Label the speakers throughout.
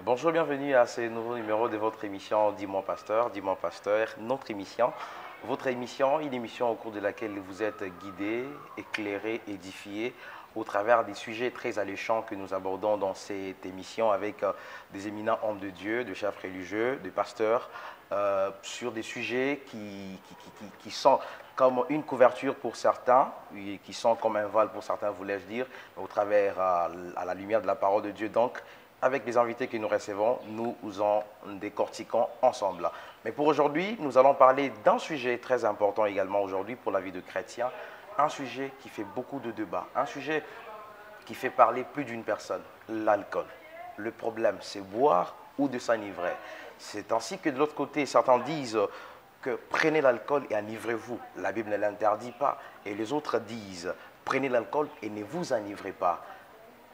Speaker 1: Bonjour, bienvenue à ce nouveau numéro de votre émission Dis-moi Pasteur, Dis-moi Pasteur, notre émission. Votre émission, une émission au cours de laquelle vous êtes guidé, éclairé, édifié au travers des sujets très alléchants que nous abordons dans cette émission avec des éminents hommes de Dieu, de chefs religieux, de pasteurs, sur des sujets qui sont comme une couverture pour certains, qui sont comme un voile pour certains, voulais-je dire, au travers à la lumière de la parole de Dieu. Donc, avec les invités que nous recevons, nous en décortiquons ensemble. Mais pour aujourd'hui, nous allons parler d'un sujet très important également aujourd'hui pour la vie de chrétien, un sujet qui fait beaucoup de débats, un sujet qui fait parler plus d'une personne, l'alcool. Le problème, c'est boire ou de s'enivrer. C'est ainsi que de l'autre côté, certains disent que prenez l'alcool et enivrez-vous. La Bible ne l'interdit pas. Et les autres disent, prenez l'alcool et ne vous enivrez pas.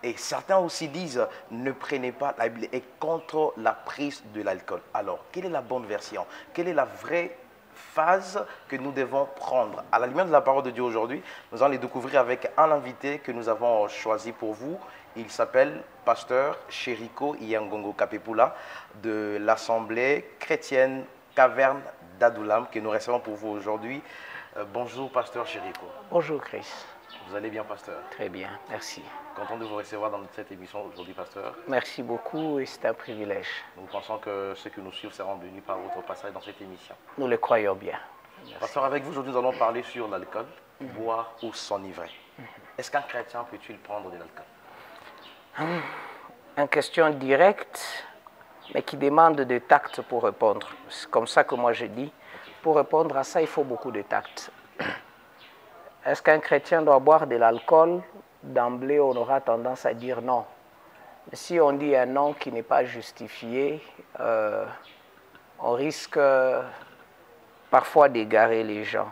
Speaker 1: Et certains aussi disent, ne prenez pas, la Bible est contre la prise de l'alcool. Alors, quelle est la bonne version? Quelle est la vraie phase que nous devons prendre? À la lumière de la parole de Dieu aujourd'hui, nous allons les découvrir avec un invité que nous avons choisi pour vous. Il s'appelle Pasteur Chériko Yangongo Kapepula de l'Assemblée chrétienne Caverne d'Adoulam que nous recevons pour vous aujourd'hui. Bonjour Pasteur Chériko.
Speaker 2: Bonjour Chris.
Speaker 1: Vous allez bien, Pasteur?
Speaker 2: Très bien, merci.
Speaker 1: Content de vous recevoir dans cette émission aujourd'hui, Pasteur.
Speaker 2: Merci beaucoup et c'est un privilège.
Speaker 1: Nous pensons que ceux qui nous suivent seront bénis par votre passage dans cette émission.
Speaker 2: Nous le croyons bien.
Speaker 1: Merci. Pasteur, avec vous, aujourd'hui, nous allons parler sur l'alcool, boire ou s'enivrer. Est-ce qu'un chrétien peut-il prendre de l'alcool?
Speaker 2: Une question directe, mais qui demande de tact pour répondre. C'est comme ça que moi je dis. Pour répondre à ça, il faut beaucoup de tact. Est-ce qu'un chrétien doit boire de l'alcool? D'emblée, on aura tendance à dire non. Mais si on dit un non qui n'est pas justifié, on risque parfois d'égarer les gens.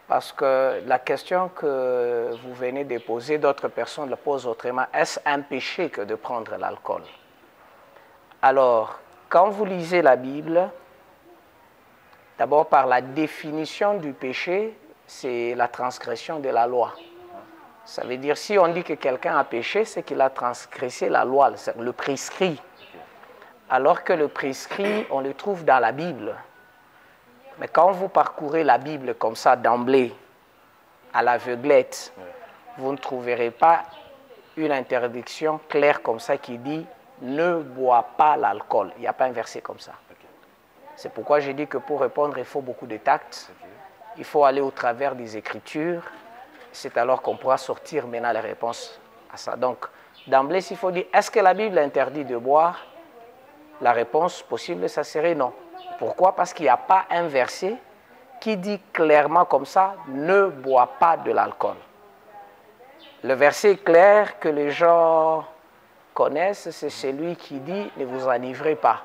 Speaker 2: Parce que la question que vous venez de poser, d'autres personnes la posent autrement. Est-ce un péché que de prendre l'alcool? Alors, quand vous lisez la Bible, d'abord par la définition du péché, c'est la transgression de la loi. Ça veut dire, si on dit que quelqu'un a péché, c'est qu'il a transgressé la loi, le prescrit. Alors que le prescrit, on le trouve dans la Bible. Mais quand vous parcourez la Bible comme ça, d'emblée, à l'aveuglette, vous ne trouverez pas une interdiction claire comme ça qui dit « ne bois pas l'alcool ». Il n'y a pas un verset comme ça. C'est pourquoi j'ai dit que pour répondre, il faut beaucoup de tact. Il faut aller au travers des Écritures. C'est alors qu'on pourra sortir maintenant les réponses à ça. Donc, d'emblée, s'il faut dire, est-ce que la Bible interdit de boire? La réponse possible, ça serait non. Pourquoi? Parce qu'il n'y a pas un verset qui dit clairement comme ça, ne bois pas de l'alcool. Le verset clair que les gens connaissent, c'est celui qui dit, ne vous enivrez pas.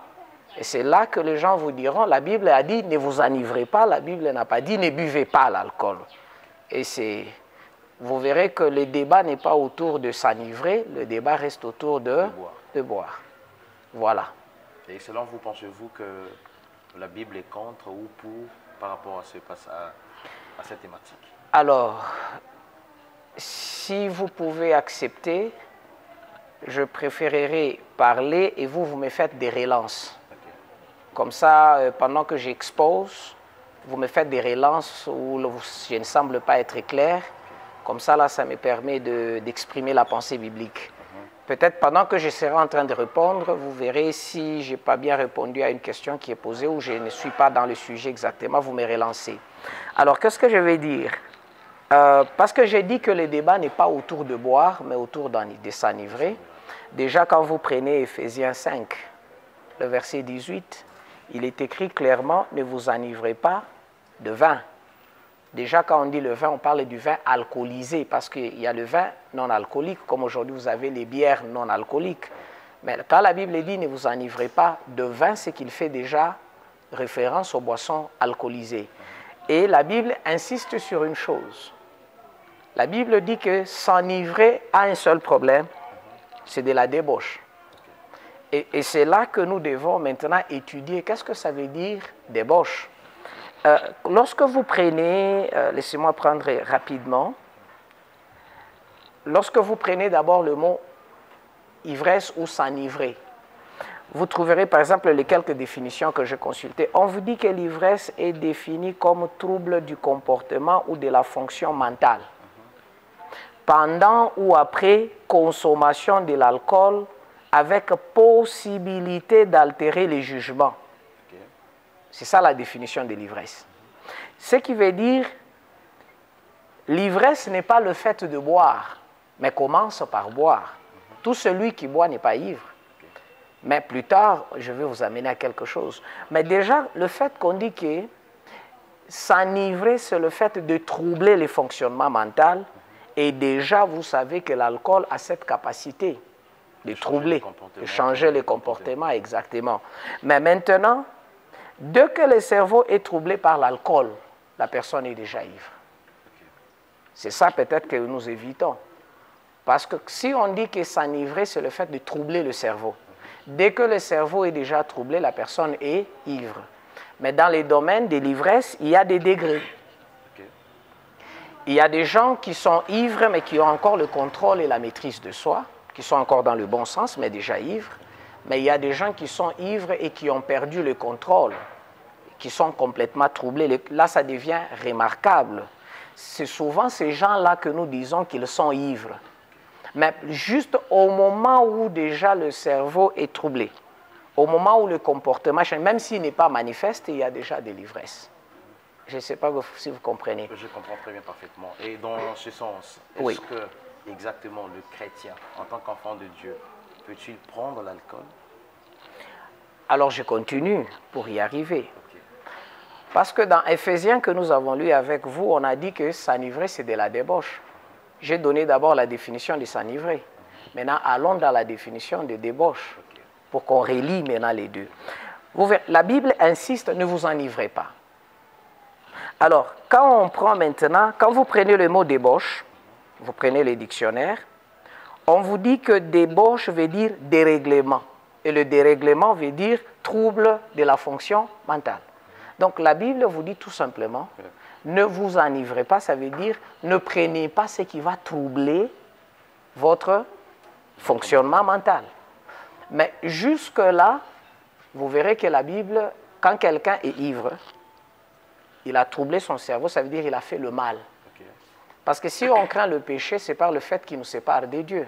Speaker 2: Et c'est là que les gens vous diront, la Bible a dit, ne vous enivrez pas, la Bible n'a pas dit, ne buvez pas l'alcool. Et vous verrez que le débat n'est pas autour de s'enivrer, le débat reste autour de boire. Voilà.
Speaker 1: Et selon vous, pensez-vous que la Bible est contre ou pour par rapport à cette thématique?
Speaker 2: Alors, si vous pouvez accepter, je préférerais parler et vous me faites des relances. Comme ça, pendant que j'expose, vous me faites des relances où je ne semble pas être clair. Comme ça, là, ça me permet d'exprimer la pensée biblique. Peut-être pendant que je serai en train de répondre, vous verrez si je n'ai pas bien répondu à une question qui est posée ou je ne suis pas dans le sujet exactement, vous me relancez. Alors, qu'est-ce que je vais dire? Parce que j'ai dit que le débat n'est pas autour de boire, mais autour de s'enivrer. Déjà, quand vous prenez Éphésiens 5, le verset 18, il est écrit clairement, ne vous enivrez pas de vin. Déjà, quand on dit le vin, on parle du vin alcoolisé, parce qu'il y a le vin non alcoolique, comme aujourd'hui vous avez les bières non alcooliques. Mais quand la Bible dit ne vous enivrez pas de vin, c'est qu'il fait déjà référence aux boissons alcoolisées. Et la Bible insiste sur une chose. La Bible dit que s'enivrer a un seul problème, c'est de la débauche. Et c'est là que nous devons maintenant étudier qu'est-ce que ça veut dire débauche. Lorsque vous prenez, laissez-moi prendre rapidement, lorsque vous prenez d'abord le mot ivresse ou s'enivrer, vous trouverez par exemple les quelques définitions que j'ai consultées. On vous dit que l'ivresse est définie comme trouble du comportement ou de la fonction mentale. Pendant ou après consommation de l'alcool avec possibilité d'altérer les jugements. C'est ça la définition de l'ivresse. Ce qui veut dire, l'ivresse n'est pas le fait de boire, mais commence par boire. Tout celui qui boit n'est pas ivre. Mais plus tard, je vais vous amener à quelque chose. Mais déjà, le fait qu'on dit que s'enivrer, c'est le fait de troubler les fonctionnements mentaux. Et déjà, vous savez que l'alcool a cette capacité de troubler, de changer les comportements, exactement. Mais maintenant, dès que le cerveau est troublé par l'alcool, la personne est déjà ivre. C'est ça peut-être que nous évitons. Parce que si on dit que s'enivrer, c'est le fait de troubler le cerveau. Dès que le cerveau est déjà troublé, la personne est ivre. Mais dans les domaines de l'ivresse, il y a des degrés. Il y a des gens qui sont ivres, mais qui ont encore le contrôle et la maîtrise de soi, qui sont encore dans le bon sens, mais déjà ivres. Mais il y a des gens qui sont ivres et qui ont perdu le contrôle, qui sont complètement troublés. Là, ça devient remarquable. C'est souvent ces gens-là que nous disons qu'ils sont ivres. Mais juste au moment où déjà le cerveau est troublé, au moment où le comportement change, même s'il n'est pas manifeste, il y a déjà de l'ivresse. Je ne sais pas si vous comprenez.
Speaker 1: Je comprends très bien parfaitement. Et dans ce sens, est-ce que exactement le chrétien, en tant qu'enfant de Dieu, peut-il prendre l'alcool?
Speaker 2: Alors je continue pour y arriver. Parce que dans Éphésiens que nous avons lu avec vous, on a dit que s'enivrer, c'est de la débauche. J'ai donné d'abord la définition de s'enivrer. Maintenant, allons dans la définition de débauche pour qu'on relie maintenant les deux. Vous verrez, la Bible insiste, ne vous enivrez pas. Alors, quand on prend maintenant, quand vous prenez le mot débauche, vous prenez les dictionnaires, on vous dit que débauche veut dire dérèglement. Et le dérèglement veut dire trouble de la fonction mentale. Donc la Bible vous dit tout simplement, ne vous enivrez pas, ça veut dire ne prenez pas ce qui va troubler votre fonctionnement mental. Mais jusque-là, vous verrez que la Bible, quand quelqu'un est ivre, il a troublé son cerveau, ça veut dire qu'il a fait le mal. Parce que si on craint le péché, c'est par le fait qu'il nous sépare de Dieu.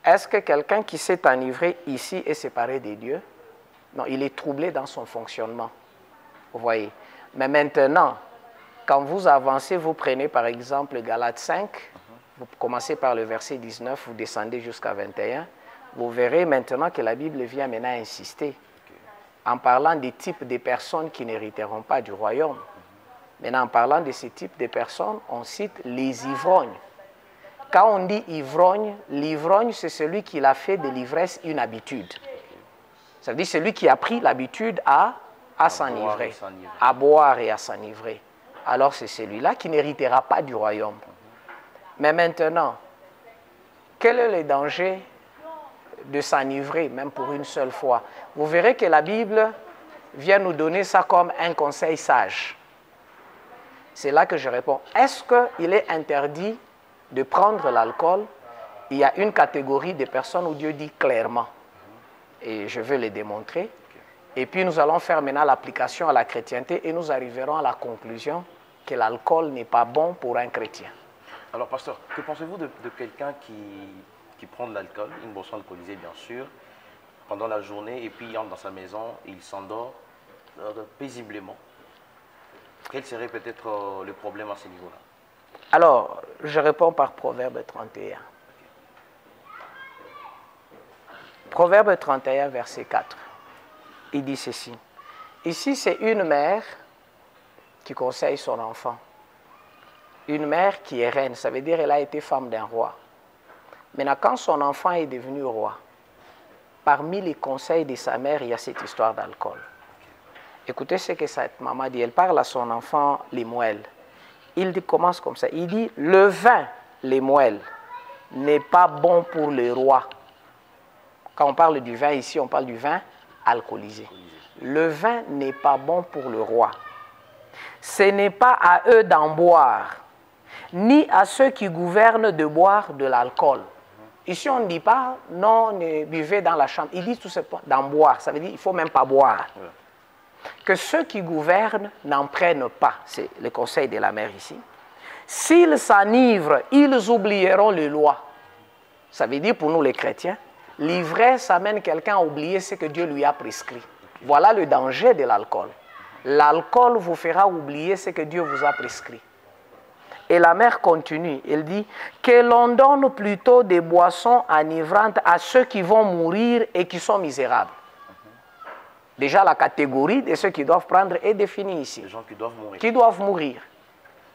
Speaker 2: Est-ce que quelqu'un qui s'est enivré ici est séparé de Dieu? Non, il est troublé dans son fonctionnement. Vous voyez. Mais maintenant, quand vous avancez, vous prenez par exemple Galates 5, vous commencez par le verset 19, vous descendez jusqu'à 21, vous verrez maintenant que la Bible vient maintenant insister en parlant des types de personnes qui n'hériteront pas du royaume. Maintenant, en parlant de ces types de personnes, on cite les ivrognes. Quand on dit ivrogne, l'ivrogne, c'est celui qui a fait de l'ivresse une habitude. Ça veut dire celui qui a pris l'habitude à s'enivrer, à boire et à s'enivrer. Alors c'est celui-là qui n'héritera pas du royaume. Mais maintenant, quel est le danger de s'enivrer, même pour une seule fois? Vous verrez que la Bible vient nous donner ça comme un conseil sage. C'est là que je réponds. Est-ce qu'il est interdit de prendre l'alcool? Il y a une catégorie de personnes où Dieu dit clairement. Et je vais le démontrer. Et puis nous allons faire maintenant l'application à la chrétienté et nous arriverons à la conclusion que l'alcool n'est pas bon pour un chrétien.
Speaker 1: Alors, pasteur, que pensez-vous de quelqu'un qui prend de l'alcool, une boisson alcoolisée bien sûr, pendant la journée, et puis il entre dans sa maison, il s'endort paisiblement? Quel serait peut-être le problème à ce niveau-là?
Speaker 2: Alors, je réponds par Proverbe 31. Proverbe 31, verset 4. Il dit ceci. Ici, c'est une mère qui conseille son enfant. Une mère qui est reine, ça veut dire qu'elle a été femme d'un roi. Maintenant, quand son enfant est devenu roi, parmi les conseils de sa mère, il y a cette histoire d'alcool. Écoutez ce que cette maman dit. Elle parle à son enfant Lemuel. Il commence comme ça. Il dit, le vin, Lemuel, n'est pas bon pour le roi. Quand on parle du vin ici, on parle du vin alcoolisé. Le vin n'est pas bon pour le roi. Ce n'est pas à eux d'en boire, ni à ceux qui gouvernent de boire de l'alcool. Ici, on ne dit pas non, ne buvez dans la chambre. Il dit tout simplement d'en boire. Ça veut dire qu'il ne faut même pas boire. Ouais. Que ceux qui gouvernent n'en prennent pas. C'est le conseil de la mère ici. S'ils s'enivrent, ils oublieront les lois. Ça veut dire pour nous les chrétiens, l'ivresse amène quelqu'un à oublier ce que Dieu lui a prescrit. Voilà le danger de l'alcool. L'alcool vous fera oublier ce que Dieu vous a prescrit. Et la mère continue, elle dit que l'on donne plutôt des boissons enivrantes à ceux qui vont mourir et qui sont misérables. Déjà, la catégorie de ceux qui doivent prendre est définie ici.
Speaker 1: Les gens qui doivent mourir.
Speaker 2: Qui doivent mourir,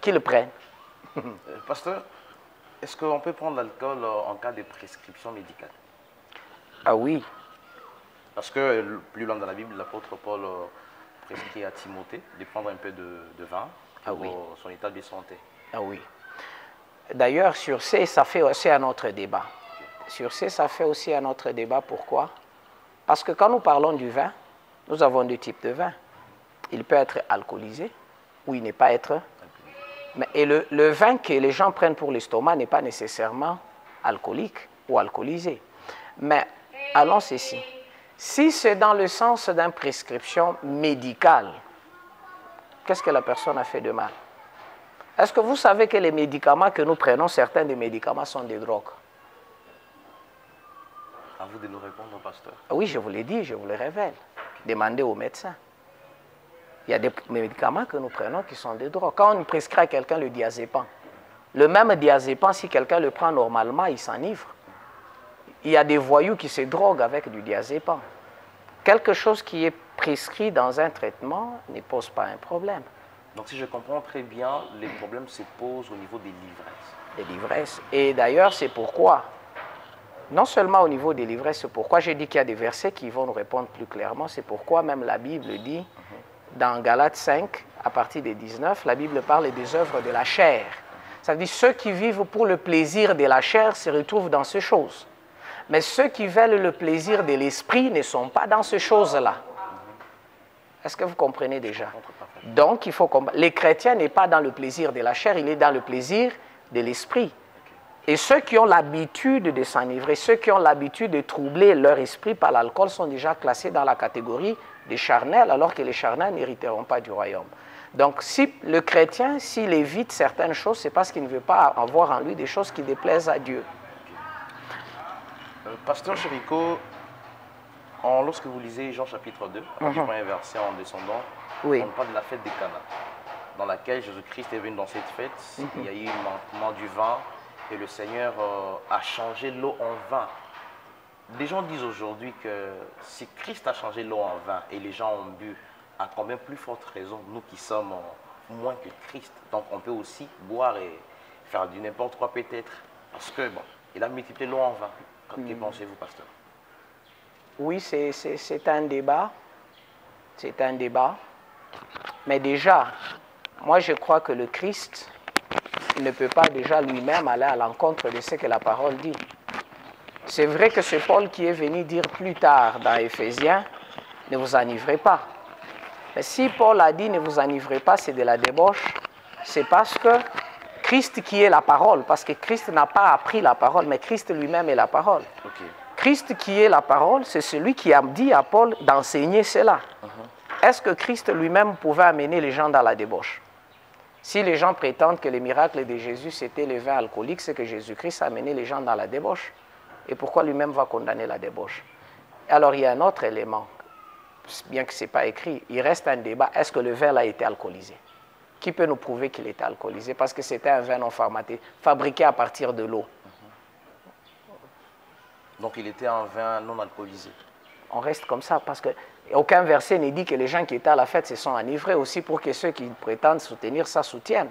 Speaker 2: qu'ils prennent.
Speaker 1: Pasteur, est-ce qu'on peut prendre l'alcool en cas de prescription médicale?
Speaker 2: Ah oui.
Speaker 1: Parce que plus loin dans la Bible, l'apôtre Paul prescrit à Timothée de prendre un peu de vin pour son état de santé.
Speaker 2: Ah oui. D'ailleurs, sur ce, ça fait aussi un autre débat. Sur ce, ça fait aussi un autre débat. Pourquoi? Parce que quand nous parlons du vin, nous avons deux types de vin. Il peut être alcoolisé ou il n'est pas être. Et le vin que les gens prennent pour l'estomac n'est pas nécessairement alcoolique ou alcoolisé. Mais allons ceci. Si c'est dans le sens d'une prescription médicale, qu'est-ce que la personne a fait de mal? Est-ce que vous savez que les médicaments que nous prenons, certains des médicaments sont des drogues?
Speaker 1: À vous de nous répondre, pasteur.
Speaker 2: Oui, je vous l'ai dit, je vous le révèle. Demandez aux médecins. Il y a des médicaments que nous prenons qui sont des drogues. Quand on prescrit à quelqu'un le diazépam, le même diazépam, si quelqu'un le prend normalement, il s'enivre. Il y a des voyous qui se droguent avec du diazépam. Quelque chose qui est prescrit dans un traitement ne pose pas un problème.
Speaker 1: Donc si je comprends très bien, les problèmes se posent au niveau des livresses.
Speaker 2: Des livresses. Et d'ailleurs, c'est pourquoi, non seulement au niveau des livresses, c'est pourquoi j'ai dit qu'il y a des versets qui vont nous répondre plus clairement. C'est pourquoi même la Bible dit, dans Galates 5, à partir des 19, la Bible parle des œuvres de la chair. Ça veut dire ceux qui vivent pour le plaisir de la chair se retrouvent dans ces choses. Mais ceux qui veulent le plaisir de l'esprit ne sont pas dans ces choses-là. Est-ce que vous comprenez déjà? Donc, il faut combattre. Les chrétiens n'est pas dans le plaisir de la chair, il est dans le plaisir de l'esprit. Et ceux qui ont l'habitude de s'enivrer, ceux qui ont l'habitude de troubler leur esprit par l'alcool sont déjà classés dans la catégorie des charnels, alors que les charnels n'hériteront pas du royaume. Donc, si le chrétien, s'il évite certaines choses, c'est parce qu'il ne veut pas avoir en lui des choses qui déplaisent à Dieu.
Speaker 1: Pasteur Chérico, lorsque vous lisez Jean chapitre 2, à partir du premier verset en descendant, on parle de la fête des Cana, dans laquelle Jésus-Christ est venu dans cette fête. Il y a eu un manquement du vin et le Seigneur a changé l'eau en vin. Les gens disent aujourd'hui que si Christ a changé l'eau en vin et les gens ont bu, à combien plus forte raison, nous qui sommes moins que Christ. Donc on peut aussi boire et faire du n'importe quoi peut-être. Parce que bon, il a multiplié l'eau en vin. Que pensez-vous, pasteur?
Speaker 2: Oui, c'est un débat. C'est un débat. Mais déjà, moi je crois que le Christ ne peut pas déjà lui-même aller à l'encontre de ce que la parole dit. C'est vrai que c'est Paul qui est venu dire plus tard dans Éphésiens, ne vous enivrez pas. Mais si Paul a dit ne vous enivrez pas, c'est de la débauche, c'est parce que Christ qui est la parole, parce que Christ n'a pas appris la parole, mais Christ lui-même est la parole. Okay. Christ qui est la parole, c'est celui qui a dit à Paul d'enseigner cela. Est-ce que Christ lui-même pouvait amener les gens dans la débauche? Si les gens prétendent que les miracles de Jésus c'était le vin alcoolique, c'est que Jésus-Christ a amené les gens dans la débauche. Et pourquoi lui-même va condamner la débauche? Alors il y a un autre élément, bien que ce n'est pas écrit, il reste un débat, est-ce que le vin a été alcoolisé? Qui peut nous prouver qu'il était alcoolisé? Parce que c'était un vin non fermenté, fabriqué à partir de l'eau.
Speaker 1: Donc il était un vin non alcoolisé.
Speaker 2: On reste comme ça, parce qu'aucun verset ne dit que les gens qui étaient à la fête se sont enivrés, aussi pour que ceux qui prétendent soutenir ça soutiennent.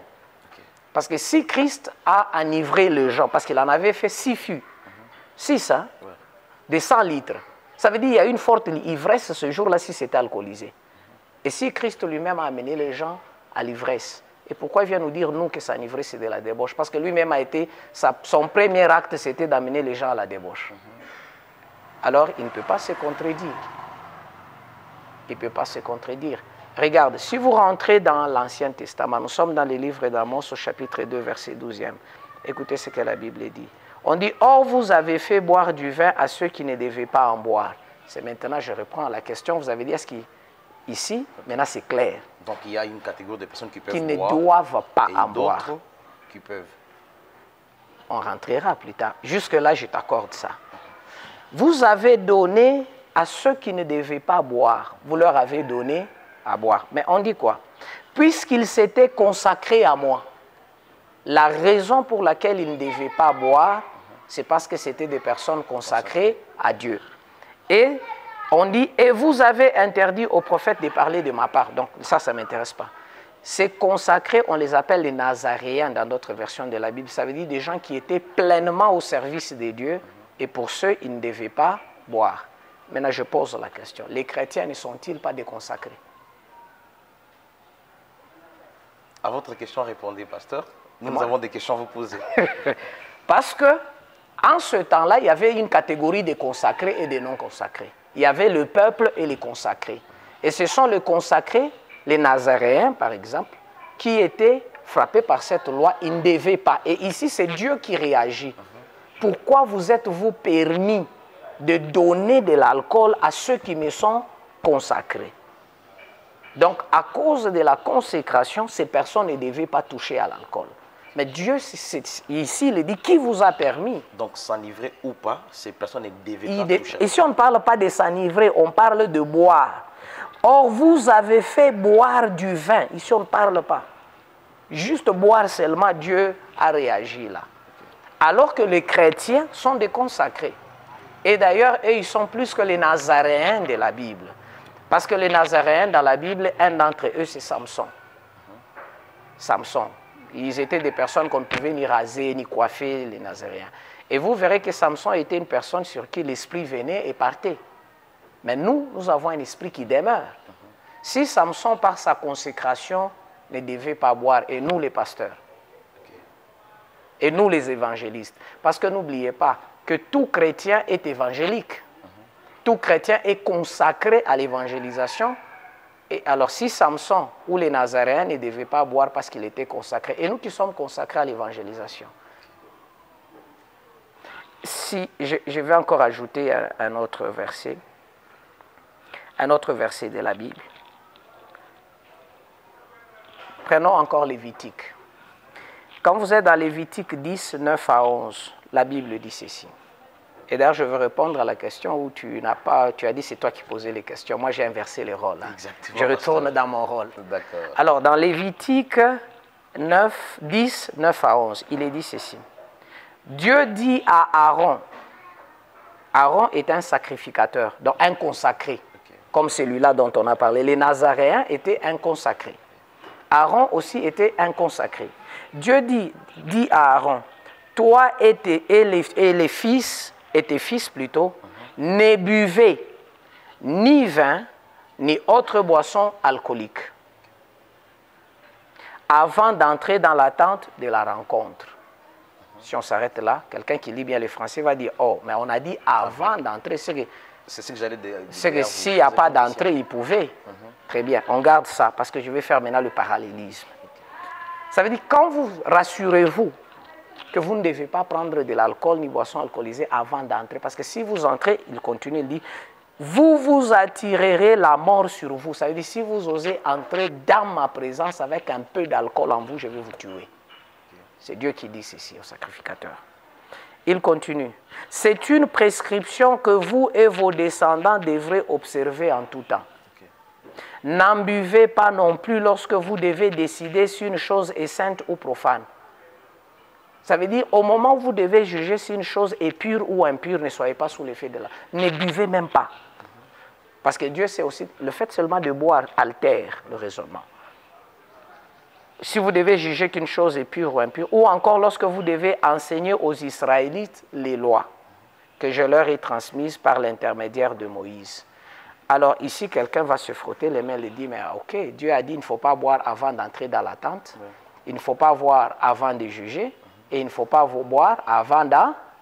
Speaker 2: Okay. Parce que si Christ a enivré les gens, parce qu'il en avait fait 6 fûts, 6, hein, de 100 litres, ça veut dire qu'il y a une forte ivresse ce jour-là si c'était alcoolisé. Et si Christ lui-même a amené les gens à l'ivresse, et pourquoi il vient nous dire, nous, que sa ivresse c'est de la débauche? Parce que lui-même a été, son premier acte c'était d'amener les gens à la débauche. Alors il ne peut pas se contredire. Il ne peut pas se contredire. Regarde, si vous rentrez dans l'Ancien Testament, nous sommes dans les livres d'Amos au chapitre 2, verset 12e. Écoutez ce que la Bible dit. On dit, or vous avez fait boire du vin à ceux qui ne devaient pas en boire. C'est maintenant, je reprends la question, vous avez dit, est-ce qu'ici, maintenant c'est clair.
Speaker 1: Donc il y a une catégorie de personnes qui peuvent
Speaker 2: Qui ne
Speaker 1: boire
Speaker 2: doivent pas
Speaker 1: et
Speaker 2: en boire.
Speaker 1: d'autres qui peuvent.
Speaker 2: On rentrera plus tard. Jusque-là, je t'accorde ça. Vous avez donné à ceux qui ne devaient pas boire. Vous leur avez donné à boire. Mais on dit quoi? Puisqu'ils s'étaient consacrés à moi. La raison pour laquelle ils ne devaient pas boire, c'est parce que c'était des personnes consacrées à Dieu. Et on dit, et vous avez interdit aux prophètes de parler de ma part. Donc ça ne m'intéresse pas. Ces consacrés, on les appelle les Nazaréens dans d'autres versions de la Bible. Ça veut dire des gens qui étaient pleinement au service de Dieu et pour ceux, ils ne devaient pas boire. Maintenant, je pose la question. Les chrétiens ne sont-ils pas des consacrés?
Speaker 1: À votre question, répondez, pasteur. Nous avons des questions à vous poser.
Speaker 2: Parce que, en ce temps-là, il y avait une catégorie de consacrés et de non-consacrés. Il y avait le peuple et les consacrés. Et ce sont les consacrés, les Nazaréens, par exemple, qui étaient frappés par cette loi. Ils ne devaient pas. Et ici, c'est Dieu qui réagit. Pourquoi vous êtes-vous permis de donner de l'alcool à ceux qui me sont consacrés? Donc, à cause de la consécration, ces personnes ne devaient pas toucher à l'alcool. Mais Dieu, ici, il dit, qui vous a permis?
Speaker 1: Donc, s'enivrer ou pas, ces personnes ne devaient pas toucher.
Speaker 2: Ici, on ne parle pas de s'enivrer, on parle de boire. Or, vous avez fait boire du vin. Ici, on ne parle pas. Juste boire seulement, Dieu a réagi là. Alors que les chrétiens sont des consacrés. Et d'ailleurs, eux, ils sont plus que les Nazaréens de la Bible. Parce que les Nazaréens, dans la Bible, un d'entre eux, c'est Samson. Samson. Ils étaient des personnes qu'on ne pouvait ni raser, ni coiffer, les Nazaréens. Et vous verrez que Samson était une personne sur qui l'esprit venait et partait. Mais nous, nous avons un esprit qui demeure. Si Samson, par sa consécration, ne devait pas boire, et nous les pasteurs, et nous les évangélistes, parce que n'oubliez pas que tout chrétien est évangélique. Tout chrétien est consacré à l'évangélisation. Et alors, si Samson ou les Nazaréens ne devaient pas boire parce qu'il était consacré, et nous qui sommes consacrés à l'évangélisation, si je vais encore ajouter un autre verset de la Bible. Prenons encore Lévitique. Quand vous êtes dans Lévitique 10, 9 à 11, la Bible dit ceci. Et d'ailleurs, je veux répondre à la question où tu as dit c'est toi qui posais les questions. Moi, j'ai inversé les rôles. Hein. Je retourne dans mon rôle. Alors, dans Lévitique 9, 10, 9 à 11, il est dit ceci. Dieu dit à Aaron, Aaron est un sacrificateur, donc un consacré, comme celui-là dont on a parlé. Les Nazaréens étaient un consacré. Aaron aussi était un consacré. Dieu dit à Aaron, toi et tes fils plutôt, ne buvez ni vin, ni autre boisson alcoolique avant d'entrer dans la tente de la rencontre. Si on s'arrête là, quelqu'un qui lit bien le français va dire, oh, mais on a dit avant d'entrer. C'est
Speaker 1: ce que j'allais dire.
Speaker 2: C'est que s'il n'y a pas d'entrée, il pouvait. Très bien, on garde ça, parce que je vais faire maintenant le parallélisme. Ça veut dire, quand vous rassurez-vous que vous ne devez pas prendre de l'alcool ni boisson alcoolisée avant d'entrer, parce que si vous entrez, il continue, il dit, vous vous attirerez la mort sur vous. Ça veut dire, si vous osez entrer dans ma présence avec un peu d'alcool en vous, je vais vous tuer. C'est Dieu qui dit ceci au sacrificateur. Il continue. C'est une prescription que vous et vos descendants devrez observer en tout temps. N'en buvez pas non plus lorsque vous devez décider si une chose est sainte ou profane. Ça veut dire, au moment où vous devez juger si une chose est pure ou impure, ne soyez pas sous l'effet de la... Ne buvez même pas. Parce que Dieu sait aussi, le fait seulement de boire altère le raisonnement. Si vous devez juger qu'une chose est pure ou impure, ou encore lorsque vous devez enseigner aux Israélites les lois que je leur ai transmises par l'intermédiaire de Moïse. Alors ici, quelqu'un va se frotter les mains et dire, mais ok, Dieu a dit il ne faut pas boire avant d'entrer dans la tente, il ne faut pas boire avant de juger, et il ne faut pas boire avant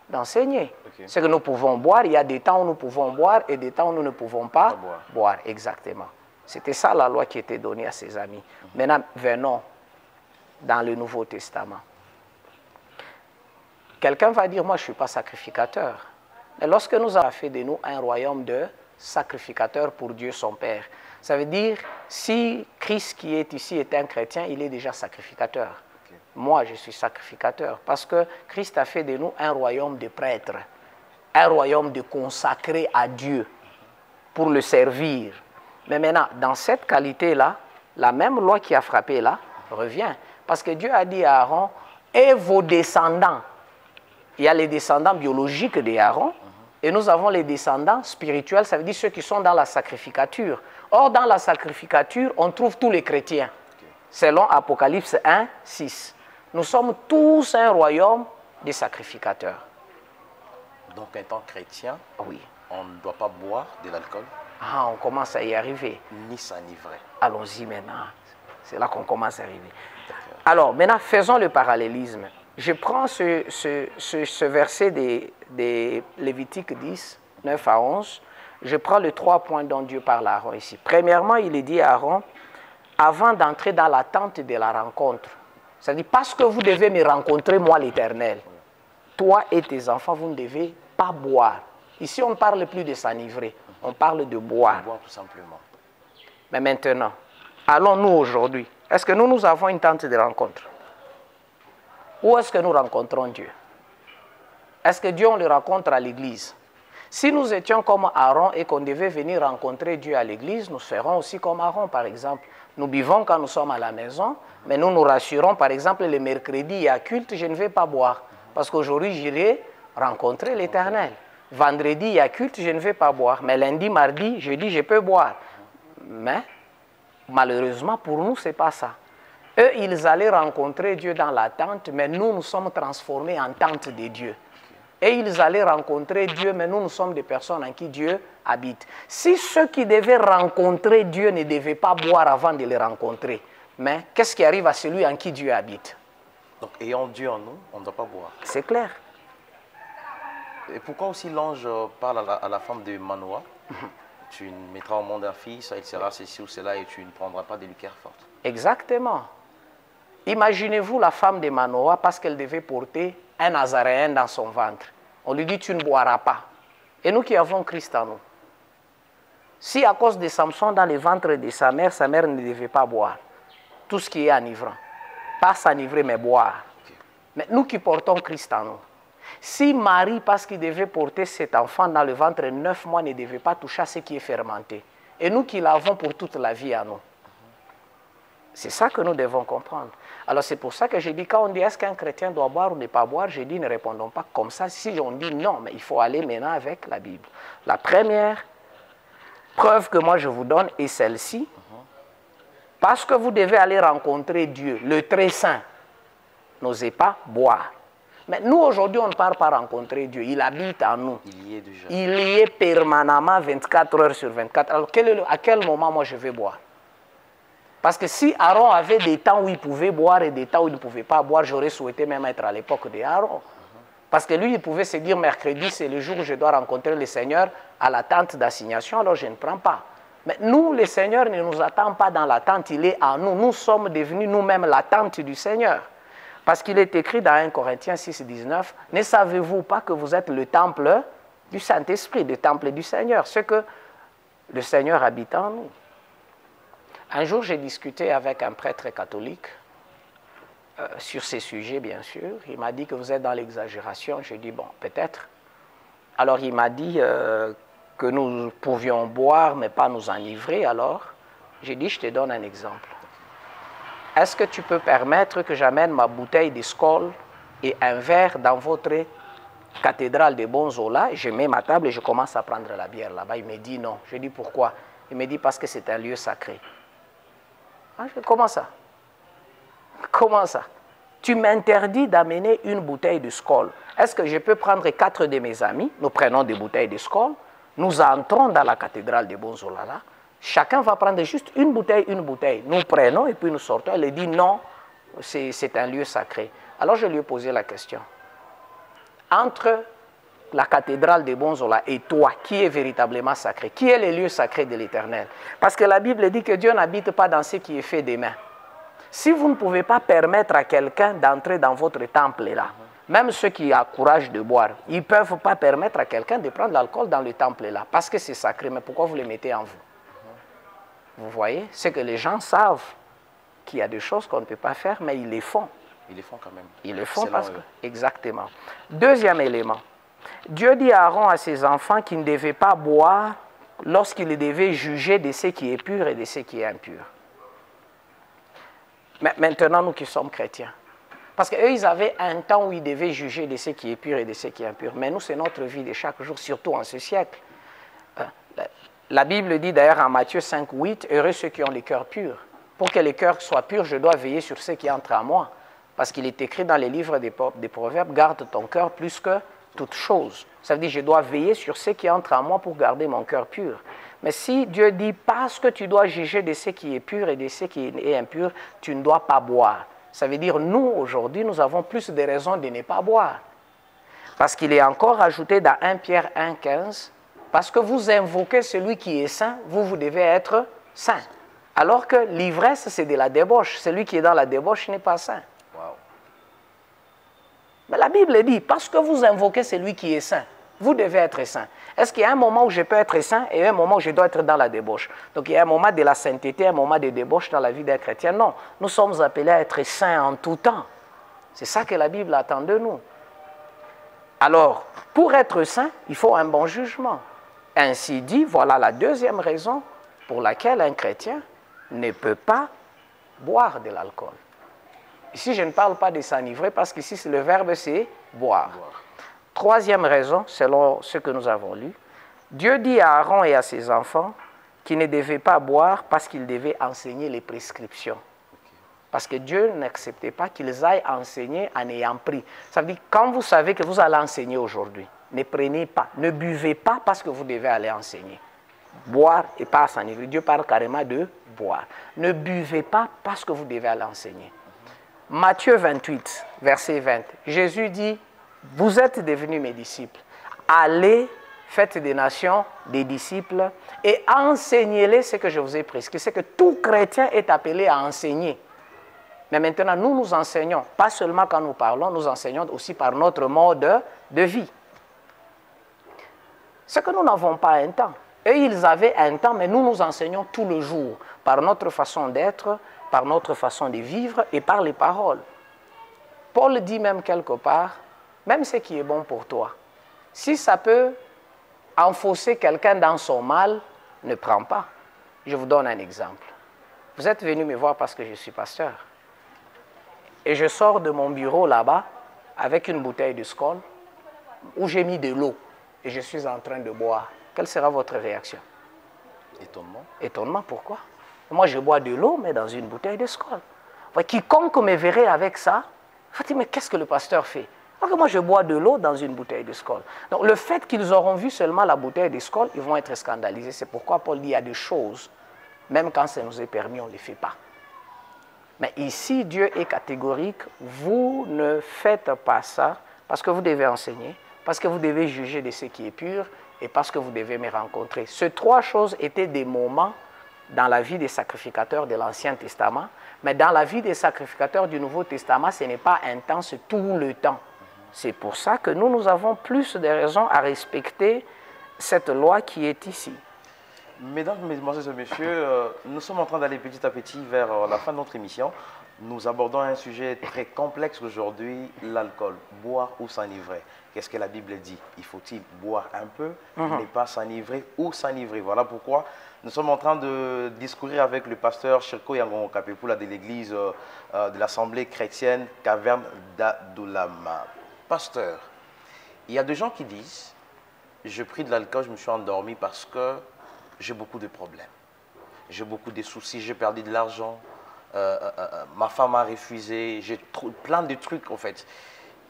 Speaker 2: d'enseigner. C'est que nous pouvons boire, il y a des temps où nous pouvons boire et des temps où nous ne pouvons pas boire. Exactement. C'était ça la loi qui était donnée à ses amis. Maintenant, venons dans le Nouveau Testament. Quelqu'un va dire, moi je ne suis pas sacrificateur. Mais lorsque nous avons fait de nous un royaume de sacrificateurs pour Dieu son Père, ça veut dire, si Christ qui est ici est un chrétien, il est déjà sacrificateur. Okay. Moi, je suis sacrificateur parce que Christ a fait de nous un royaume de prêtres, un royaume de consacrés à Dieu pour le servir. Mais maintenant, dans cette qualité-là, la même loi qui a frappé là revient. Parce que Dieu a dit à Aaron, et vos descendants. Il y a les descendants biologiques d'Aaron, et nous avons les descendants spirituels, ça veut dire ceux qui sont dans la sacrificature. Or, dans la sacrificature, on trouve tous les chrétiens, selon Apocalypse 1, 6. Nous sommes tous un royaume des sacrificateurs.
Speaker 1: Donc, étant chrétien,
Speaker 2: oui,
Speaker 1: on ne doit pas boire de l'alcool?
Speaker 2: Ah, on commence à y arriver.
Speaker 1: Ni s'enivrer.
Speaker 2: Allons-y maintenant. C'est là qu'on commence à arriver. Alors, maintenant, faisons le parallélisme. Je prends ce verset des Lévitique 10, 9 à 11. Je prends les 3 points dont Dieu parle à Aaron ici. Premièrement, il est dit à Aaron, avant d'entrer dans la tente de la rencontre, c'est-à-dire parce que vous devez me rencontrer, moi l'Éternel, toi et tes enfants, vous ne devez pas boire. Ici, on ne parle plus de s'enivrer, on parle de boire.
Speaker 1: Boire tout simplement.
Speaker 2: Mais maintenant, allons-nous aujourd'hui, est-ce que nous avons une tente de rencontre? Où est-ce que nous rencontrons Dieu? Est-ce que Dieu, on le rencontre à l'église? Si nous étions comme Aaron et qu'on devait venir rencontrer Dieu à l'église, nous ferons aussi comme Aaron, par exemple. Nous buvons quand nous sommes à la maison, mais nous nous rassurons, par exemple, le mercredi, il y a culte, je ne vais pas boire, parce qu'aujourd'hui, j'irai rencontrer l'Éternel. Vendredi, il y a culte, je ne vais pas boire, mais lundi, mardi, jeudi, je peux boire. Mais, malheureusement, pour nous, ce n'est pas ça. Eux, ils allaient rencontrer Dieu dans la tente, mais nous, nous sommes transformés en tente de Dieu. Et ils allaient rencontrer Dieu, mais nous, nous sommes des personnes en qui Dieu habite. Si ceux qui devaient rencontrer Dieu ne devaient pas boire avant de le rencontrer, mais qu'est-ce qui arrive à celui en qui Dieu habite?
Speaker 1: Donc, ayant Dieu en nous, on ne doit pas boire.
Speaker 2: C'est clair.
Speaker 1: Et pourquoi aussi l'ange parle à la femme de Manoah? Tu mettras au monde un fils, il sera ceci ou cela, et tu ne prendras pas de liqueur forte.
Speaker 2: Exactement. Imaginez-vous la femme de Manoah parce qu'elle devait porter un Nazaréen dans son ventre. On lui dit, tu ne boiras pas. Et nous qui avons Christ en nous. Si à cause de Samson dans le ventre de sa mère ne devait pas boire. Tout ce qui est enivrant. Pas s'enivrer, mais boire. Okay. Mais nous qui portons Christ en nous. Si Marie, parce qu'il devait porter cet enfant dans le ventre 9 mois, ne devait pas toucher à ce qui est fermenté. Et nous qui l'avons pour toute la vie à nous. C'est ça que nous devons comprendre. Alors c'est pour ça que j'ai dit, quand on dit est-ce qu'un chrétien doit boire ou ne pas boire, j'ai dit ne répondons pas comme ça. Si on dit non, mais il faut aller maintenant avec la Bible. La première preuve que moi je vous donne est celle-ci. Parce que vous devez aller rencontrer Dieu, le très saint. N'osez pas boire. Mais nous aujourd'hui on ne part pas rencontrer Dieu, il habite en nous.
Speaker 1: Il y est déjà.
Speaker 2: Il y est permanemment 24 heures sur 24. Alors à quel moment moi je vais boire? Parce que si Aaron avait des temps où il pouvait boire et des temps où il ne pouvait pas boire, j'aurais souhaité même être à l'époque d'Aaron. Parce que lui, il pouvait se dire, mercredi, c'est le jour où je dois rencontrer le Seigneur à la tente d'assignation, alors je ne prends pas. Mais nous, le Seigneur ne nous attend pas dans la tente, il est en nous. Nous sommes devenus nous-mêmes la tente du Seigneur. Parce qu'il est écrit dans 1 Corinthiens 6, 19, « Ne savez-vous pas que vous êtes le temple du Saint-Esprit, le temple du Seigneur ?» Ce que le Seigneur habite en nous. Un jour, j'ai discuté avec un prêtre catholique sur ces sujets, bien sûr. Il m'a dit que vous êtes dans l'exagération. J'ai dit, bon, peut-être. Alors, il m'a dit que nous pouvions boire, mais pas nous enivrer. Alors, j'ai dit, je te donne un exemple. Est-ce que tu peux permettre que j'amène ma bouteille de Skol et un verre dans votre cathédrale de Bonzola? Je mets ma table et je commence à prendre la bière là-bas. Il me dit non. Je dis pourquoi? Il me dit parce que c'est un lieu sacré. Ah, comment ça? Comment ça? Tu m'interdis d'amener une bouteille de Skol. Est-ce que je peux prendre 4 de mes amis? Nous prenons des bouteilles de Skol. Nous entrons dans la cathédrale de Bonzola là. Chacun va prendre juste une bouteille, une bouteille. Nous prenons et puis nous sortons. Elle dit non, c'est un lieu sacré. Alors je lui ai posé la question. Entre la cathédrale de Bonzola et toi, qui est véritablement sacré? Qui est le lieu sacré de l'Éternel? Parce que la Bible dit que Dieu n'habite pas dans ce qui est fait des mains. Si vous ne pouvez pas permettre à quelqu'un d'entrer dans votre temple là, Même ceux qui ont courage de boire, ils ne peuvent pas permettre à quelqu'un de prendre l'alcool dans le temple là, parce que c'est sacré. Mais pourquoi vous les mettez en vous? Vous voyez, c'est que les gens savent qu'il y a des choses qu'on ne peut pas faire, mais ils les font.
Speaker 1: Ils les font quand même.
Speaker 2: Ils le font parce que... Exactement. Deuxième élément. Dieu dit à Aaron, à ses enfants, qu'ils ne devaient pas boire lorsqu'ils devaient juger de ce qui est pur et de ce qui est impur. Mais maintenant, nous qui sommes chrétiens, parce qu'eux, ils avaient un temps où ils devaient juger de ce qui est pur et de ce qui est impur. Mais nous, c'est notre vie de chaque jour, surtout en ce siècle. La Bible dit d'ailleurs en Matthieu 5, 8, « Heureux ceux qui ont les cœurs purs. Pour que les cœurs soient purs, je dois veiller sur ce qui entre à moi. » Parce qu'il est écrit dans les livres des Proverbes, « Garde ton cœur plus que toute chose. » Ça veut dire, je dois veiller sur ce qui entre à moi pour garder mon cœur pur. Mais si Dieu dit, parce que tu dois juger de ce qui est pur et de ce qui est impur, tu ne dois pas boire. Ça veut dire, nous, aujourd'hui, nous avons plus de raisons de ne pas boire. Parce qu'il est encore ajouté dans 1 Pierre 1, 15, parce que vous invoquez celui qui est saint, vous devez être saint. Alors que l'ivresse, c'est de la débauche. Celui qui est dans la débauche n'est pas saint.
Speaker 1: Wow.
Speaker 2: Mais la Bible dit, parce que vous invoquez celui qui est saint, vous devez être saint. Est-ce qu'il y a un moment où je peux être saint et un moment où je dois être dans la débauche? Donc il y a un moment de la sainteté, un moment de débauche dans la vie d'un chrétien. Non, nous sommes appelés à être saints en tout temps. C'est ça que la Bible attend de nous. Alors, pour être saint, il faut un bon jugement. Ainsi dit, voilà la deuxième raison pour laquelle un chrétien ne peut pas boire de l'alcool. Ici, je ne parle pas de s'enivrer parce qu'ici, le verbe, c'est boire. Troisième raison, selon ce que nous avons lu, Dieu dit à Aaron et à ses enfants qu'ils ne devaient pas boire parce qu'ils devaient enseigner les prescriptions. Parce que Dieu n'acceptait pas qu'ils aillent enseigner en ayant pris. Ça veut dire, quand vous savez que vous allez enseigner aujourd'hui, ne prenez pas, ne buvez pas parce que vous devez aller enseigner. Boire et pas s'enivrer. Dieu parle carrément de boire. Ne buvez pas parce que vous devez aller enseigner. Matthieu 28, verset 20, Jésus dit, vous êtes devenus mes disciples. Allez, faites des nations des disciples et enseignez-les ce que je vous ai prescrit. C'est que tout chrétien est appelé à enseigner. Mais maintenant, nous, nous enseignons, pas seulement quand nous parlons, nous enseignons aussi par notre mode de vie. C'est que nous n'avons pas un temps. Eux, ils avaient un temps, mais nous, nous enseignons tout le jour, par notre façon d'être, par notre façon de vivre et par les paroles. Paul dit même quelque part, même ce qui est bon pour toi, si ça peut enfoncer quelqu'un dans son mal, ne prends pas. Je vous donne un exemple. Vous êtes venu me voir parce que je suis pasteur. Et je sors de mon bureau là-bas avec une bouteille de Skol où j'ai mis de l'eau et je suis en train de boire. Quelle sera votre réaction?
Speaker 1: Étonnement.
Speaker 2: Étonnement, pourquoi? Moi, je bois de l'eau, mais dans une bouteille de Skol. Quiconque me verrait avec ça, va dire, mais qu'est-ce que le pasteur fait? Parce que moi, je bois de l'eau dans une bouteille de Skol. Donc, le fait qu'ils auront vu seulement la bouteille de Skol, ils vont être scandalisés. C'est pourquoi Paul dit, il y a des choses, même quand ça nous est permis, on ne les fait pas. Mais ici, Dieu est catégorique, vous ne faites pas ça parce que vous devez enseigner, parce que vous devez juger de ce qui est pur et parce que vous devez me rencontrer. Ces trois choses étaient des moments dans la vie des sacrificateurs de l'Ancien Testament, mais dans la vie des sacrificateurs du Nouveau Testament, ce n'est pas un temps, c'est tout le temps. C'est pour ça que nous avons plus de raisons à respecter cette loi qui est ici.
Speaker 1: Mesdames, Mesdemoiselles et Messieurs, nous sommes en train d'aller petit à petit vers la fin de notre émission. Nous abordons un sujet très complexe aujourd'hui, l'alcool. Boire ou s'enivrer? Qu'est-ce que la Bible dit? Il faut-il boire un peu, ne pas s'enivrer ou s'enivrer? Voilà pourquoi nous sommes en train de discourir avec le pasteur Shirko Yangon Kapepula de l'église de l'Assemblée chrétienne Caverne d'Adolama. Pasteur, il y a des gens qui disent, je pris de l'alcool, je me suis endormi parce que j'ai beaucoup de problèmes. J'ai beaucoup de soucis, j'ai perdu de l'argent, ma femme m'a refusé, j'ai plein de trucs en fait.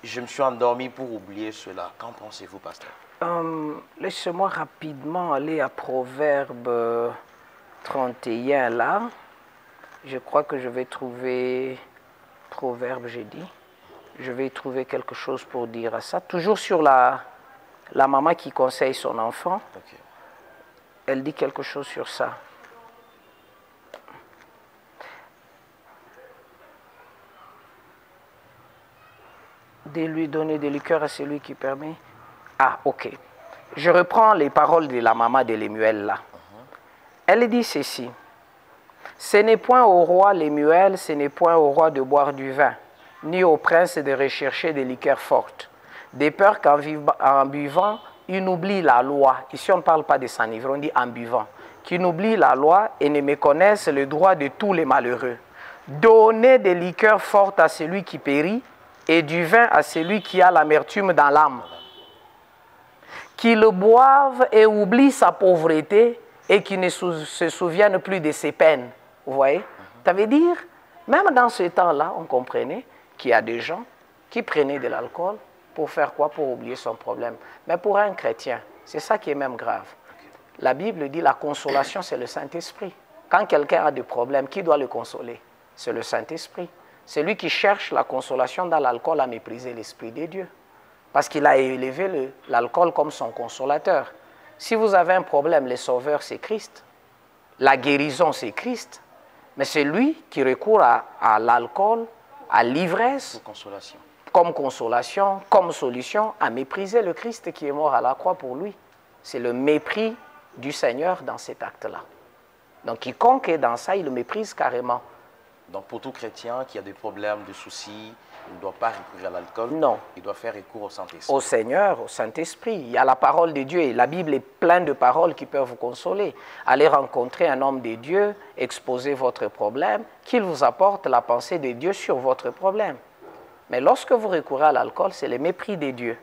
Speaker 1: Je me suis endormi pour oublier cela. Qu'en pensez-vous, pasteur?
Speaker 2: Laissez-moi rapidement aller à Proverbe 31 là. Je crois que je vais trouver Proverbe, j'ai dit. Je vais trouver quelque chose pour dire à ça. Toujours sur la maman qui conseille son enfant.
Speaker 1: Okay.
Speaker 2: Elle dit quelque chose sur ça. de lui donner des liqueurs à celui qui permet. Ah, ok. Je reprends les paroles de la maman de Lemuel là. Elle dit ceci. Ce n'est point au roi Lemuel, ce n'est point au roi de boire du vin, ni au prince de rechercher des liqueurs fortes, de peur qu'en buvant, il n'oublie la loi. Ici, on ne parle pas de s'enivrer, on dit en buvant. Qu'il n'oublie la loi et ne méconnaisse le droit de tous les malheureux. Donnez des liqueurs fortes à celui qui périt et du vin à celui qui a l'amertume dans l'âme. Qu'il le boive et oublie sa pauvreté et qu'il ne se souvienne plus de ses peines. Vous voyez? Ça veut dire, même dans ce temps-là, on comprenait qu'il y a des gens qui prenaient de l'alcool pour faire quoi? Pour oublier son problème. Mais pour un chrétien, c'est ça qui est même grave. La Bible dit la consolation, c'est le Saint-Esprit. Quand quelqu'un a des problèmes, qui doit le consoler? C'est le Saint-Esprit. Celui qui cherche la consolation dans l'alcool a méprisé l'Esprit de Dieu. Parce qu'il a élevé l'alcool comme son consolateur. Si vous avez un problème, le sauveur, c'est Christ. La guérison, c'est Christ. Mais c'est lui qui recourt à l'alcool, à l'ivresse, comme consolation, comme solution, à mépriser le Christ qui est mort à la croix pour lui. C'est le mépris du Seigneur dans cet acte-là. Donc quiconque est dans ça, il le méprise carrément.
Speaker 1: Donc pour tout chrétien qui a des problèmes, des soucis, il ne doit pas recourir à l'alcool.
Speaker 2: Non.
Speaker 1: Il doit faire recours au Saint-Esprit.
Speaker 2: Au Seigneur, au Saint-Esprit. Il y a la parole de Dieu et la Bible est pleine de paroles qui peuvent vous consoler. Allez rencontrer un homme de Dieu, exposez votre problème, qu'il vous apporte la pensée de Dieu sur votre problème. Mais lorsque vous recourez à l'alcool, c'est le mépris de Dieu.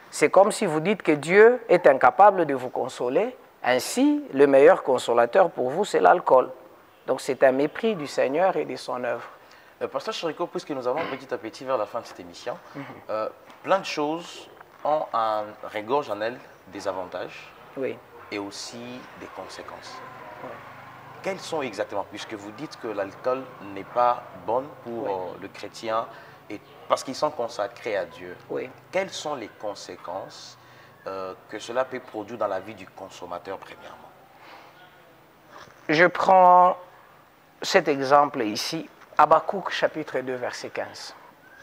Speaker 2: C'est comme si vous dites que Dieu est incapable de vous consoler. Ainsi, le meilleur consolateur pour vous, c'est l'alcool. Donc c'est un mépris du Seigneur et de son œuvre.
Speaker 1: Pasteur Chirico, puisque nous avons petit à petit vers la fin de cette émission, plein de choses regorgent en elles des avantages et aussi des conséquences.
Speaker 2: Oui.
Speaker 1: Quelles sont exactement, puisque vous dites que l'alcool n'est pas bonne pour le chrétien et parce qu'ils sont consacrés à Dieu, quelles sont les conséquences que cela peut produire dans la vie du consommateur premièrement?
Speaker 2: Je prends cet exemple ici. Habakkuk chapitre 2 verset 15.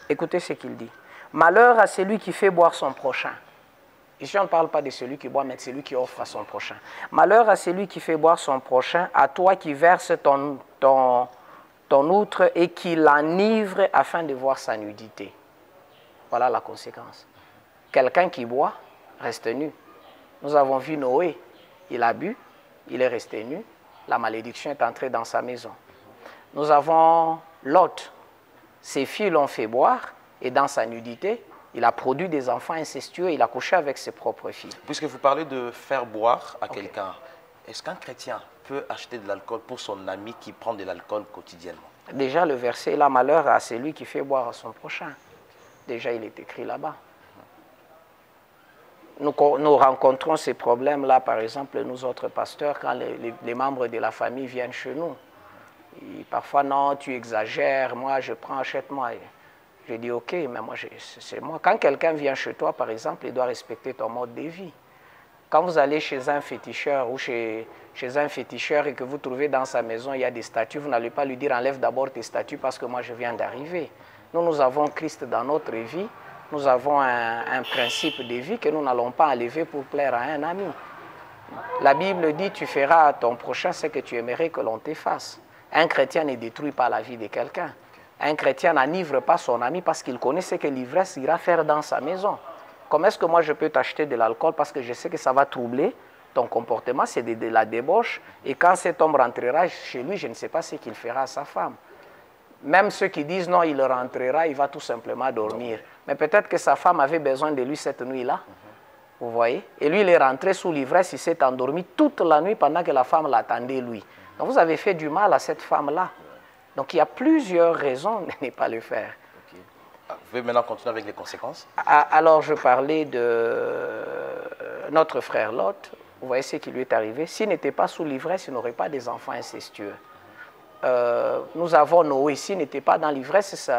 Speaker 2: Écoutez ce qu'il dit. Malheur à celui qui fait boire son prochain. Ici on ne parle pas de celui qui boit, mais de celui qui offre à son prochain. Malheur à celui qui fait boire son prochain, à toi qui verse ton outre et qui l'enivre afin de voir sa nudité. Voilà la conséquence. Quelqu'un qui boit reste nu. Nous avons vu Noé, il a bu, il est resté nu, la malédiction est entrée dans sa maison. Nous avons Lot, ses filles l'ont fait boire et dans sa nudité, il a produit des enfants incestueux, il a couché avec ses propres filles.
Speaker 1: Puisque vous parlez de faire boire à quelqu'un, est-ce qu'un chrétien peut acheter de l'alcool pour son ami qui prend de l'alcool quotidiennement?
Speaker 2: Déjà le verset là, malheur à celui qui fait boire à son prochain. Déjà il est écrit là-bas. Nous rencontrons ces problèmes-là, par exemple, nous autres pasteurs, quand les membres de la famille viennent chez nous. Et parfois, non, tu exagères, moi je prends, achète-moi. Je dis, ok, mais moi, c'est moi. Quand quelqu'un vient chez toi, par exemple, il doit respecter ton mode de vie. Quand vous allez chez un féticheur ou chez un féticheur et que vous trouvez dans sa maison, il y a des statues, vous n'allez pas lui dire, enlève d'abord tes statues parce que moi, je viens d'arriver. Nous avons Christ dans notre vie. Nous avons un principe de vie que nous n'allons pas enlever pour plaire à un ami. La Bible dit, tu feras à ton prochain ce que tu aimerais que l'on te fasse. Un chrétien ne détruit pas la vie de quelqu'un. Un chrétien n'enivre pas son ami parce qu'il connaît ce que l'ivresse ira faire dans sa maison. Comment est-ce que moi je peux t'acheter de l'alcool parce que je sais que ça va troubler ton comportement, c'est de la débauche. Et quand cet homme rentrera chez lui, je ne sais pas ce qu'il fera à sa femme. Même ceux qui disent non, il rentrera, il va tout simplement dormir. Mais peut-être que sa femme avait besoin de lui cette nuit-là. Vous voyez? Et lui, il est rentré sous l'ivresse, il s'est endormi toute la nuit pendant que la femme l'attendait lui. Donc vous avez fait du mal à cette femme-là. Donc il y a plusieurs raisons de ne pas le faire.
Speaker 1: Vous pouvez maintenant continuer avec les conséquences?
Speaker 2: Alors je parlais de notre frère Lot. Vous voyez ce qui lui est arrivé. S'il n'était pas sous l'ivresse, il n'aurait pas des enfants incestueux. Nous avons Noé, s'il n'était pas dans l'ivresse,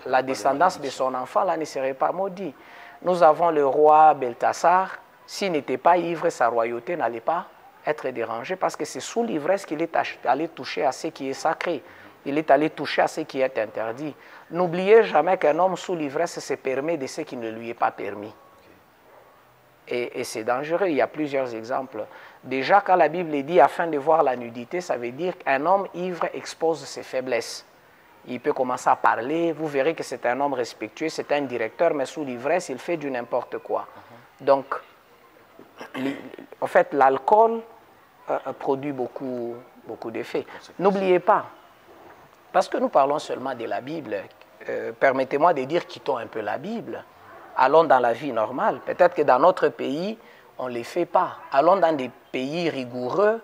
Speaker 2: la descendance de son enfant là ne serait pas maudite. Nous avons le roi Beltasar, s'il n'était pas ivre, sa royauté n'allait pas être dérangée parce que c'est sous l'ivresse qu'il est allé toucher à ce qui est sacré. Il est allé toucher à ce qui est interdit. N'oubliez jamais qu'un homme sous l'ivresse se permet de ce qui ne lui est pas permis. Et c'est dangereux, il y a plusieurs exemples. Déjà, quand la Bible dit afin de voir la nudité, ça veut dire qu'un homme ivre expose ses faiblesses. Il peut commencer à parler, vous verrez que c'est un homme respectueux, c'est un directeur, mais sous l'ivresse, il fait du n'importe quoi. Donc, en fait, l'alcool produit beaucoup d'effets. N'oubliez pas, parce que nous parlons seulement de la Bible, permettez-moi de dire quittons un peu la Bible. Allons dans la vie normale. Peut-être que dans notre pays, on ne les fait pas. Allons dans des pays rigoureux,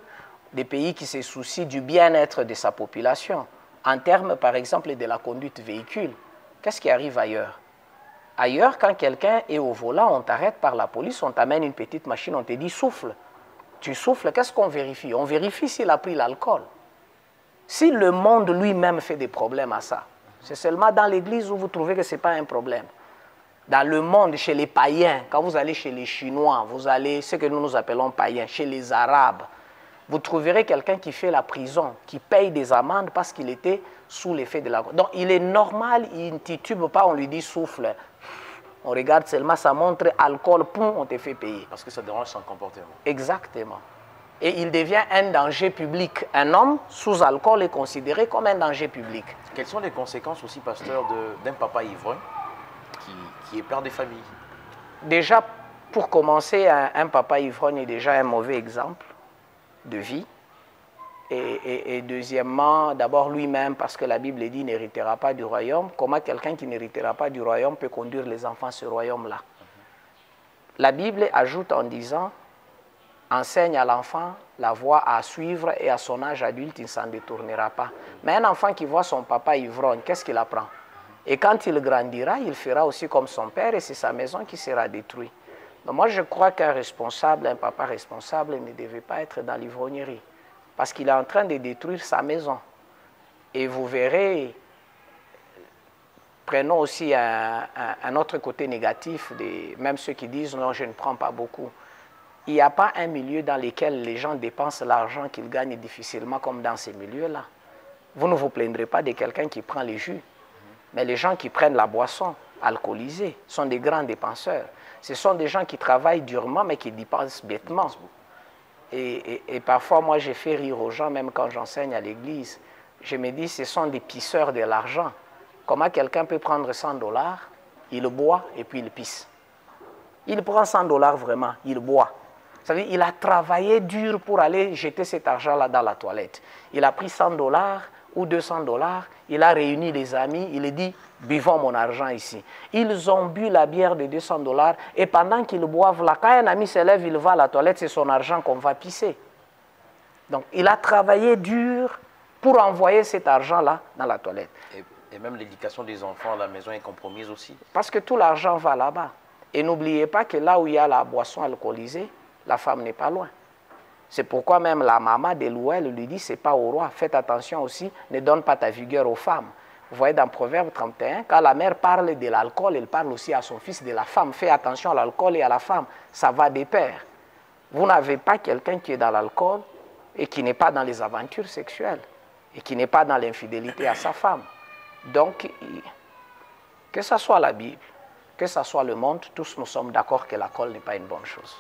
Speaker 2: des pays qui se soucient du bien-être de sa population. En termes, par exemple, de la conduite véhicule. Qu'est-ce qui arrive ailleurs? Ailleurs, quand quelqu'un est au volant, on t'arrête par la police, on t'amène une petite machine, on te dit souffle. Tu souffles, qu'est-ce qu'on vérifie? On vérifie s'il a pris l'alcool. Si le monde lui-même fait des problèmes à ça, c'est seulement dans l'église où vous trouvez que ce n'est pas un problème. Dans le monde, chez les païens, quand vous allez chez les Chinois, vous allez, ce que nous appelons païens, chez les Arabes, vous trouverez quelqu'un qui fait la prison, qui paye des amendes parce qu'il était sous l'effet de l'alcool. Donc il est normal, il ne titube pas, on lui dit souffle. On regarde seulement, ça montre alcool, poum, on te fait payer.
Speaker 1: Parce que ça dérange son comportement.
Speaker 2: Exactement. Et il devient un danger public. Un homme sous alcool est considéré comme un danger public.
Speaker 1: Quelles sont les conséquences aussi, pasteur, d'un papa ivrogne qui est père de famille?
Speaker 2: Déjà, pour commencer, un papa ivrogne est déjà un mauvais exemple de vie. Et deuxièmement, d'abord lui-même, parce que la Bible dit « n'héritera pas du royaume ». Comment quelqu'un qui n'héritera pas du royaume peut conduire les enfants à ce royaume-là? La Bible ajoute en disant « enseigne à l'enfant la voie à suivre et à son âge adulte, il ne s'en détournera pas ». Mais un enfant qui voit son papa ivrogne, qu'est-ce qu'il apprend? Et quand il grandira, il fera aussi comme son père et c'est sa maison qui sera détruite. Donc moi, je crois qu'un responsable, un papa responsable ne devait pas être dans l'ivrognerie parce qu'il est en train de détruire sa maison. Et vous verrez, prenons aussi un autre côté négatif, même ceux qui disent « non, je ne prends pas beaucoup ». Il n'y a pas un milieu dans lequel les gens dépensent l'argent qu'ils gagnent difficilement comme dans ces milieux-là. Vous ne vous plaindrez pas de quelqu'un qui prend les jus. Mais les gens qui prennent la boisson alcoolisée sont des grands dépenseurs. Ce sont des gens qui travaillent durement, mais qui dépensent bêtement. Et parfois, moi, j'ai fait rire aux gens, même quand j'enseigne à l'église. Je me dis, ce sont des pisseurs de l'argent. Comment quelqu'un peut prendre 100 $, il boit et puis il pisse? Il prend 100 $ vraiment, il boit. Ça veut dire, il a travaillé dur pour aller jeter cet argent-là dans la toilette. Il a pris 100 $ ou 200 $, il a réuni les amis, il a dit, buvons mon argent ici. Ils ont bu la bière de 200 $ et pendant qu'ils boivent là, quand un ami se lève, il va à la toilette, c'est son argent qu'on va pisser. Donc il a travaillé dur pour envoyer cet argent-là dans la toilette.
Speaker 1: Et même l'éducation des enfants à la maison est compromise aussi.
Speaker 2: Parce que tout l'argent va là-bas. Et n'oubliez pas que là où il y a la boisson alcoolisée, la femme n'est pas loin. C'est pourquoi même la maman de Louel lui dit, c'est pas au roi, faites attention aussi, ne donne pas ta vigueur aux femmes. Vous voyez dans Proverbe 31, quand la mère parle de l'alcool, elle parle aussi à son fils de la femme. Fais attention à l'alcool et à la femme, ça va de pair. Vous n'avez pas quelqu'un qui est dans l'alcool et qui n'est pas dans les aventures sexuelles et qui n'est pas dans l'infidélité à sa femme. Donc, que ce soit la Bible, que ce soit le monde, tous nous sommes d'accord que l'alcool n'est pas une bonne chose.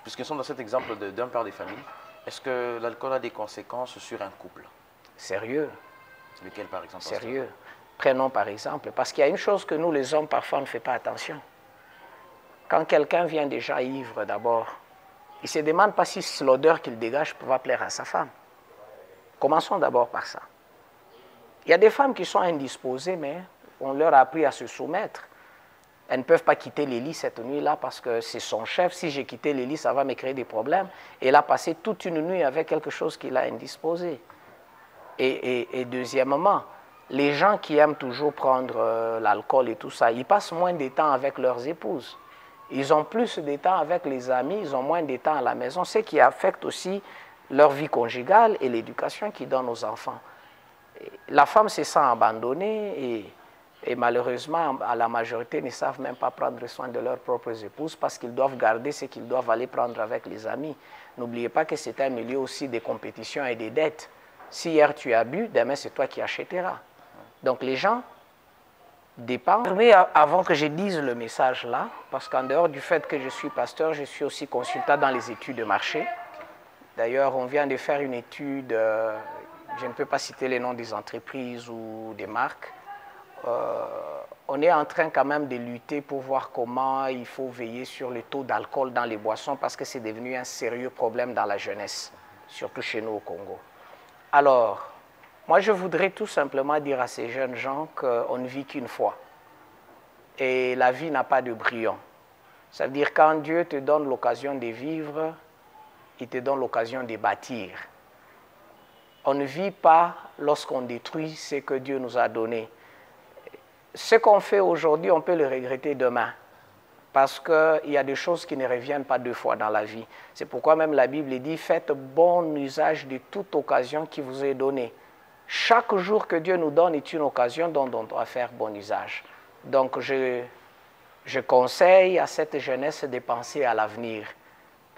Speaker 1: Puisque nous sommes dans cet exemple d'un père de famille, est-ce que l'alcool a des conséquences sur un couple?
Speaker 2: Sérieux.
Speaker 1: Lequel, par exemple?
Speaker 2: Sérieux. Prenons par exemple, parce qu'il y a une chose que nous, les hommes, parfois, on ne fait pas attention. Quand quelqu'un vient déjà ivre, d'abord, il ne se demande pas si l'odeur qu'il dégage va plaire à sa femme. Commençons d'abord par ça. Il y a des femmes qui sont indisposées, mais on leur a appris à se soumettre. Elles ne peuvent pas quitter les lits cette nuit-là parce que c'est son chef. Si j'ai quitté les lits, ça va me créer des problèmes. Et elle a passé toute une nuit avec quelque chose qui l'a indisposé. Et deuxièmement, les gens qui aiment toujours prendre l'alcool et tout ça, ils passent moins de temps avec leurs épouses. Ils ont plus de temps avec les amis, ils ont moins de temps à la maison, ce qui affecte aussi leur vie conjugale et l'éducation qu'ils donnent aux enfants. La femme se sent abandonnée et malheureusement, la majorité ne savent même pas prendre soin de leurs propres épouses parce qu'ils doivent garder ce qu'ils doivent aller prendre avec les amis. N'oubliez pas que c'est un milieu aussi de compétition et de dettes. Si hier tu as bu, demain c'est toi qui achèteras. Donc les gens dépendent. Mais avant que je dise le message là, parce qu'en dehors du fait que je suis pasteur, je suis aussi consultant dans les études de marché. D'ailleurs, on vient de faire une étude, je ne peux pas citer les noms des entreprises ou des marques. On est en train quand même de lutter pour voir comment il faut veiller sur le taux d'alcool dans les boissons parce que c'est devenu un sérieux problème dans la jeunesse, surtout chez nous au Congo. Alors, moi je voudrais tout simplement dire à ces jeunes gens qu'on ne vit qu'une fois et la vie n'a pas de brillant. Ça veut dire quand Dieu te donne l'occasion de vivre, il te donne l'occasion de bâtir. On ne vit pas lorsqu'on détruit ce que Dieu nous a donné. Ce qu'on fait aujourd'hui, on peut le regretter demain. Parce qu'il y a des choses qui ne reviennent pas deux fois dans la vie. C'est pourquoi même la Bible dit, faites bon usage de toute occasion qui vous est donnée. Chaque jour que Dieu nous donne est une occasion dont on doit faire bon usage. Donc je conseille à cette jeunesse de penser à l'avenir.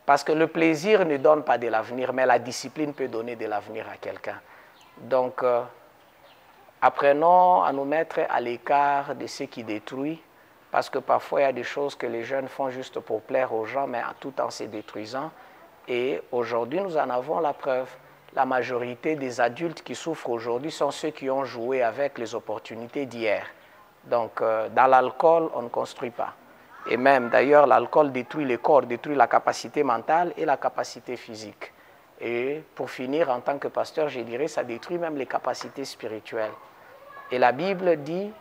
Speaker 2: Parce que le plaisir ne donne pas de l'avenir, mais la discipline peut donner de l'avenir à quelqu'un. Donc, apprenons à nous mettre à l'écart de ce qui détruit, parce que parfois il y a des choses que les jeunes font juste pour plaire aux gens, mais tout en se détruisant. Et aujourd'hui, nous en avons la preuve. La majorité des adultes qui souffrent aujourd'hui sont ceux qui ont joué avec les opportunités d'hier. Donc, dans l'alcool, on ne construit pas. Et même, d'ailleurs, l'alcool détruit le corps, détruit la capacité mentale et la capacité physique. Et pour finir, en tant que pasteur, je dirais, ça détruit même les capacités spirituelles. Et la Bible dit,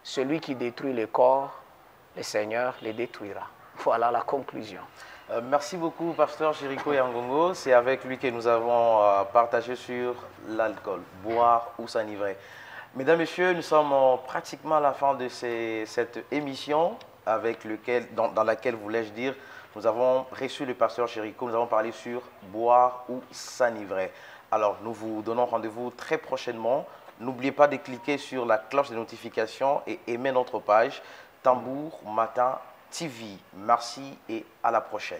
Speaker 2: celui qui détruit le corps, le Seigneur le détruira. Voilà la conclusion.
Speaker 1: Merci beaucoup, pasteur Jericho Yangongo. C'est avec lui que nous avons partagé sur l'alcool, boire ou s'enivrer. Mesdames, Messieurs, nous sommes pratiquement à la fin de cette émission dans laquelle, voulais-je dire, nous avons reçu le pasteur Jericho, nous avons parlé sur boire ou s'enivrer. Alors, nous vous donnons rendez-vous très prochainement. N'oubliez pas de cliquer sur la cloche de notification et aimer notre page Tambour Matin TV. Merci et à la prochaine.